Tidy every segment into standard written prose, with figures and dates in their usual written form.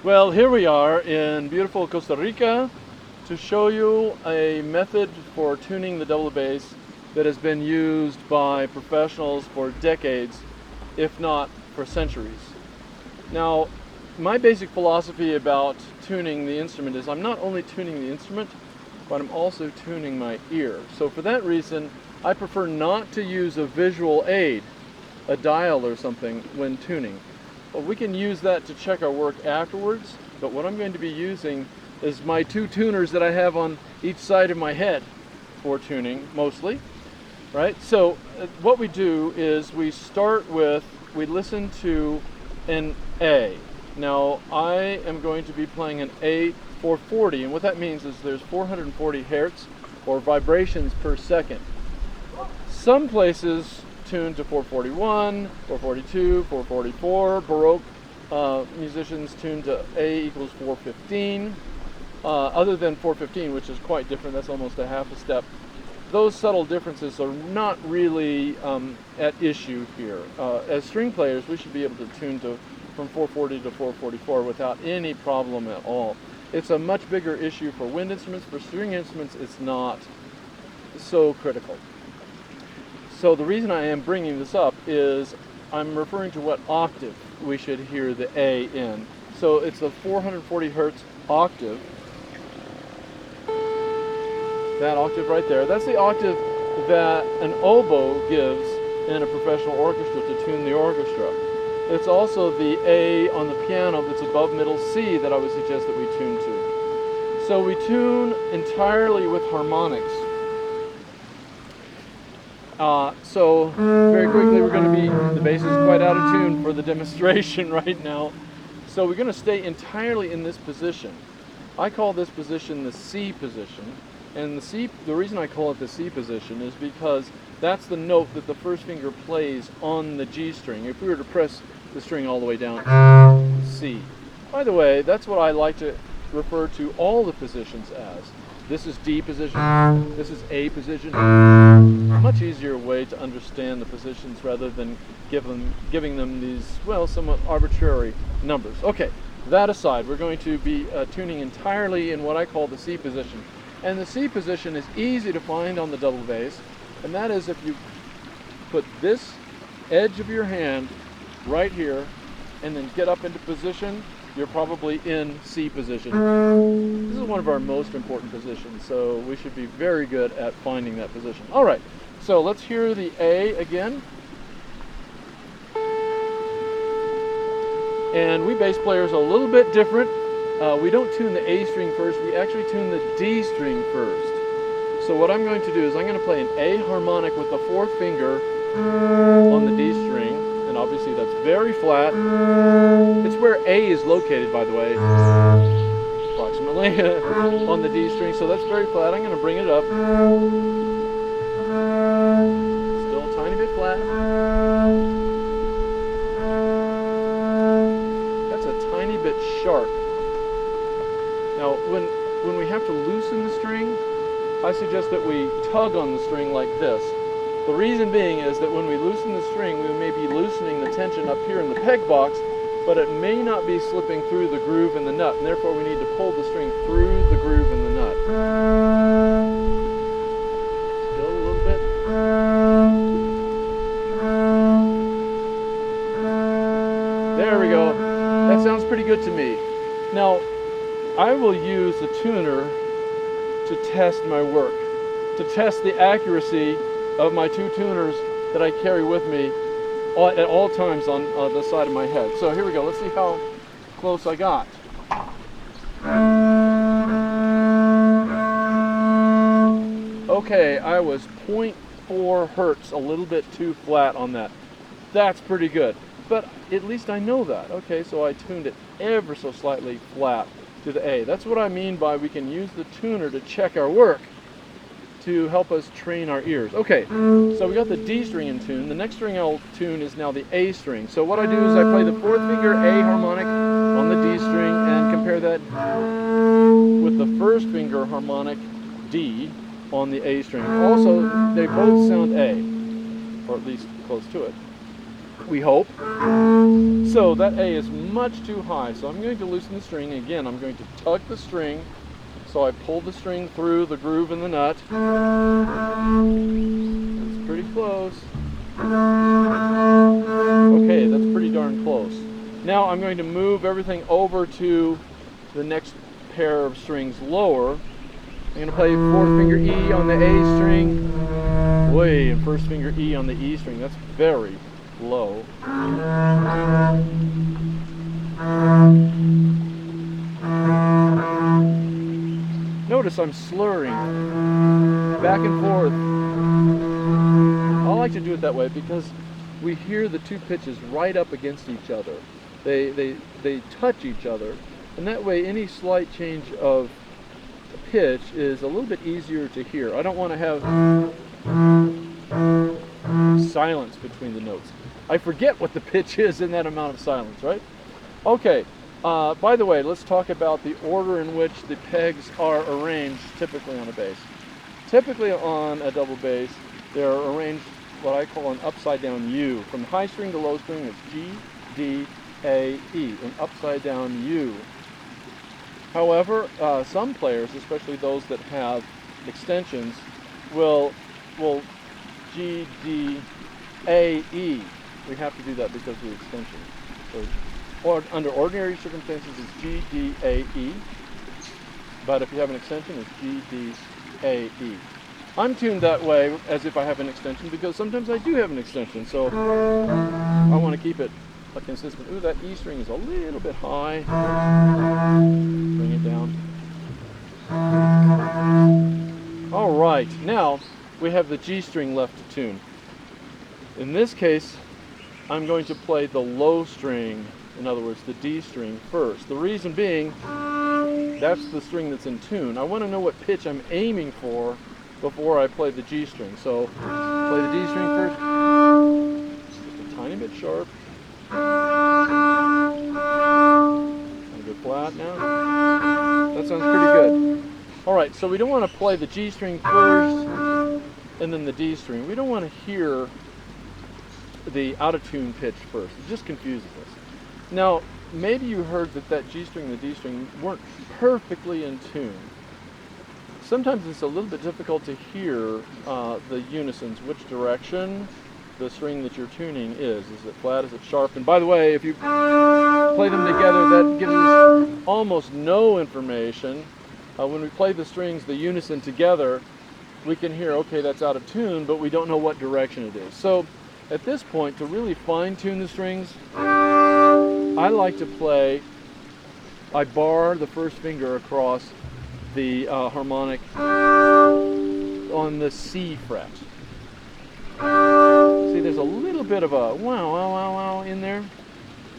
Well, here we are in beautiful Costa Rica to show you a method for tuning the double bass that has been used by professionals for decades, if not for centuries. Now, my basic philosophy about tuning the instrument is I'm not only tuning the instrument, but I'm also tuning my ear. So for that reason, I prefer not to use a visual aid, a dial or something, when tuning. Well, we can use that to check our work afterwards, but what I'm going to be using is my two tuners that I have on each side of my head for tuning, mostly, right? So what we do is we listen to an A. Now, I am going to be playing an A 440, and what that means is there's 440 hertz, or vibrations per second. Some places tuned to 441, 442, 444. Baroque musicians tuned to A equals 415. Other than 415, which is quite different, that's almost a half a step. Those subtle differences are not really at issue here. As string players, we should be able to tune from 440 to 444 without any problem at all. It's a much bigger issue for wind instruments. For string instruments, it's not so critical. So the reason I am bringing this up is I'm referring to what octave we should hear the A in. So it's the 440 hertz octave. That octave right there, that's the octave that an oboe gives in a professional orchestra to tune the orchestra. It's also the A on the piano that's above middle C that I would suggest that we tune to. So we tune entirely with harmonics. So very quickly we're going to be, the bass is quite out of tune for the demonstration right now. So we're going to stay entirely in this position. I call this position the C position. And the reason I call it the C position is because that's the note that the first finger plays on the G string. If we were to press the string all the way down, C. By the way, that's what I like to refer to all the positions as. This is D position, this is A position. A much easier way to understand the positions rather than giving them these, well, somewhat arbitrary numbers. Okay, that aside, we're going to be tuning entirely in what I call the C position. And the C position is easy to find on the double bass, and that is if you put this edge of your hand right here and then get up into position, you're probably in C position. This is one of our most important positions, so we should be very good at finding that position. All right, so let's hear the A again. And we bass players are a little bit different. We don't tune the A string first, we actually tune the D string first. So what I'm going to do is I'm going to play an A harmonic with the fourth finger on the D string, and obviously that's very flat. It's where A is located, by the way, approximately, on the D string, so that's very flat. I'm going to bring it up. Still a tiny bit flat. That's a tiny bit sharp. Now, when we have to loosen the string, I suggest that we tug on the string like this. The reason being is that when we loosen the string, we may be loosening the tension up here in the peg box, but it may not be slipping through the groove in the nut, and therefore we need to pull the string through the groove in the nut. Still a little bit. There we go. That sounds pretty good to me. Now, I will use the tuner to test my work, to test the accuracy of my two tuners that I carry with me at all times on the side of my head. So here we go. Let's see how close I got. Okay, I was 0.4 hertz, a little bit too flat on that. That's pretty good, but at least I know that. Okay, so I tuned it ever so slightly flat to the A. That's what I mean by we can use the tuner to check our work to help us train our ears. Okay, so we got the D string in tune. The next string I'll tune is now the A string. So what I do is I play the fourth finger A harmonic on the D string and compare that with the first finger harmonic D on the A string. Also, they both sound A, or at least close to it. we hope. So that A is much too high, so I'm going to loosen the string. Again, I'm going to tug the string, so I pull the string through the groove in the nut. That's pretty close. Okay, that's pretty darn close. Now I'm going to move everything over to the next pair of strings lower. I'm going to play fourth finger E on the A string, way, and first finger E on the E string. That's very low. Notice I'm slurring back and forth. I like to do it that way because we hear the two pitches right up against each other. They touch each other, and that way any slight change of pitch is a little bit easier to hear. I don't want to have silence between the notes. I forget what the pitch is in that amount of silence, right? Okay, by the way, let's talk about the order in which the pegs are arranged typically on a bass. Typically on a double bass, they're arranged what I call an upside down U. From high string to low string, it's G, D, A, E, an upside down U. However, some players, especially those that have extensions, will G, D, A, E. We have to do that because of the extension. So, under ordinary circumstances, it's G, D, A, E. But if you have an extension, it's G, D, A, E. I'm tuned that way as if I have an extension because sometimes I do have an extension. So I want to keep it consistent. Ooh, that E string is a little bit high. Bring it down. All right, now we have the G string left to tune. In this case, I'm going to play the low string, in other words, the D string first. The reason being, that's the string that's in tune. I want to know what pitch I'm aiming for before I play the G string. So, play the D string first. Just a tiny bit sharp. I'll go flat now. That sounds pretty good. All right, so we don't want to play the G string first and then the D string. We don't want to hear the out of tune pitch first. It just confuses us. Now, maybe you heard that G string and the D string weren't perfectly in tune. Sometimes it's a little bit difficult to hear the unisons, which direction the string that you're tuning is. Is it flat? Is it sharp? And by the way, if you play them together, that gives us almost no information. When we play the strings, the unison together, we can hear, okay, that's out of tune, but we don't know what direction it is. So at this point, to really fine-tune the strings, I like to play, I bar the first finger across the harmonic on the C fret. See, there's a little bit of a wow, wow, wow, wow in there.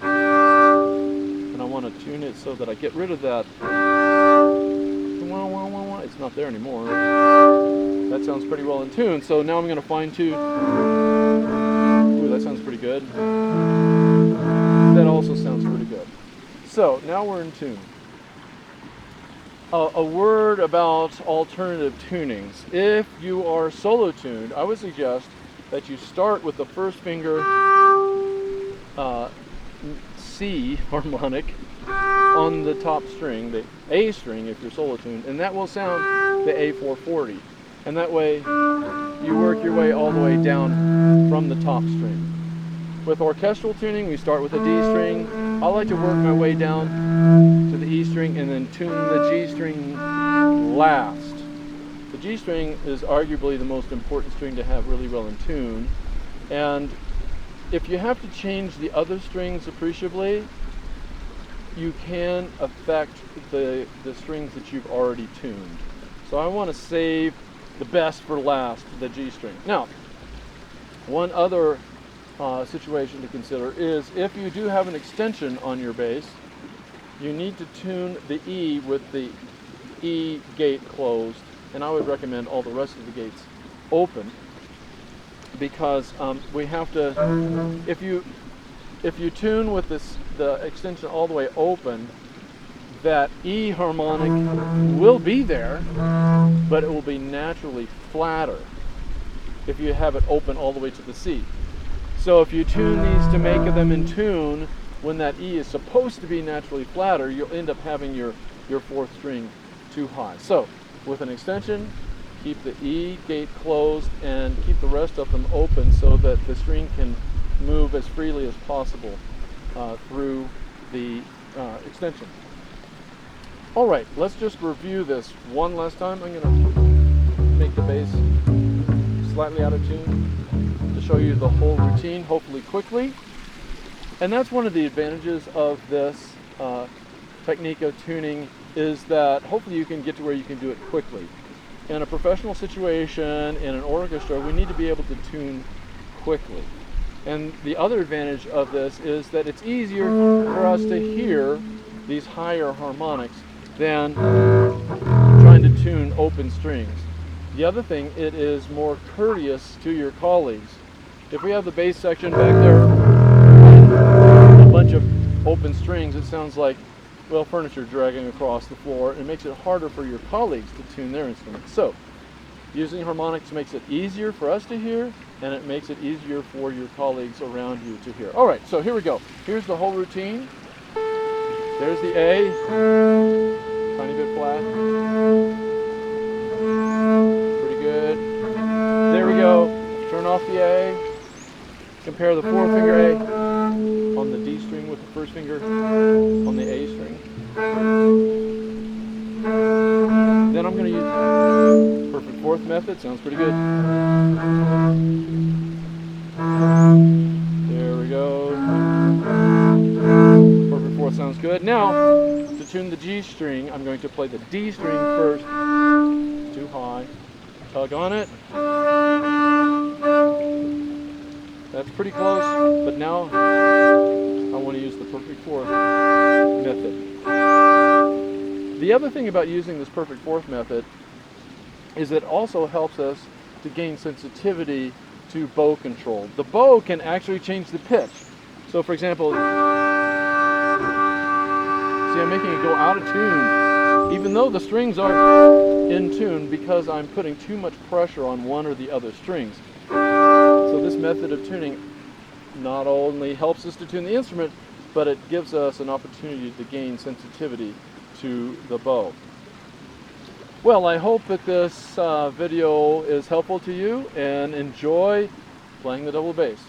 And I want to tune it so that I get rid of that wow, wow, wow, wow. It's not there anymore. That sounds pretty well in tune. So now I'm going to fine tune. Ooh, that sounds pretty good. That also sounds pretty good. So now we're in tune. A word about alternative tunings. If you are solo tuned, I would suggest that you start with the first finger C harmonic on the top string, the A string if you're solo tuned, and that will sound the A440. And that way you work your way all the way down from the top string. With orchestral tuning, we start with the D string. I like to work my way down to the E string and then tune the G string last. The G string is arguably the most important string to have really well in tune. And if you have to change the other strings appreciably, you can affect the strings that you've already tuned. So I want to save the best for last, the G string. Now, one other situation to consider is if you do have an extension on your bass, you need to tune the E with the E gate closed, and I would recommend all the rest of the gates open, because we have to, if you tune with the extension all the way open, that E harmonic will be there, but it will be naturally flatter if you have it open all the way to the C. So if you tune these to make them in tune, when that E is supposed to be naturally flatter, you'll end up having your fourth string too high. So with an extension, keep the E gate closed and keep the rest of them open so that the string can move as freely as possible through the extension. All right, let's just review this one last time. I'm going to make the bass slightly out of tune to show you the whole routine, hopefully quickly. And that's one of the advantages of this technique of tuning, is that hopefully you can get to where you can do it quickly. In a professional situation, in an orchestra, we need to be able to tune quickly. And the other advantage of this is that it's easier for us to hear these higher harmonics than trying to tune open strings. The other thing, it is more courteous to your colleagues. If we have the bass section back there, a bunch of open strings, it sounds like, well, furniture dragging across the floor. It makes it harder for your colleagues to tune their instruments. So, using harmonics makes it easier for us to hear, and it makes it easier for your colleagues around you to hear. All right, so here we go. Here's the whole routine. There's the A, tiny bit flat. Pretty good. There we go. Turn off the A. Compare the fourth finger A on the D string with the first finger on the A string. Then I'm going to use perfect fourth method. Sounds pretty good. There we go. Perfect fourth sounds good. Now, to tune the G string, I'm going to play the D string first. Too high. Tug on it. That's pretty close, but now I want to use the perfect fourth method. The other thing about using this perfect fourth method is it also helps us to gain sensitivity to bow control. The bow can actually change the pitch. So for example, see, I'm making it go out of tune, even though the strings are in tune, because I'm putting too much pressure on one or the other strings. So this method of tuning not only helps us to tune the instrument, but it gives us an opportunity to gain sensitivity to the bow. Well, I hope that this video is helpful to you, and enjoy playing the double bass.